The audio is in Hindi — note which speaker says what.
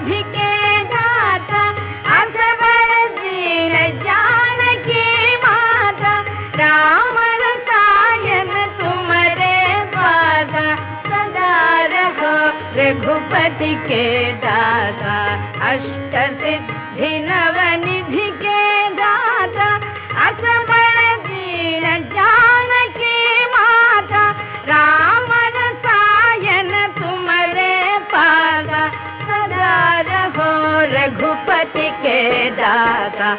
Speaker 1: निधि के दाता असबर दीन जानकी माता राम रसायन तुम्हारे पादा सदा रहो रघुपति के दाता अष्ट सिद्धि नव निधि के दाता असबर दीन जानकी माता राम रसायन तुम्हारे पादा सदा रहो रघुपति के दाता।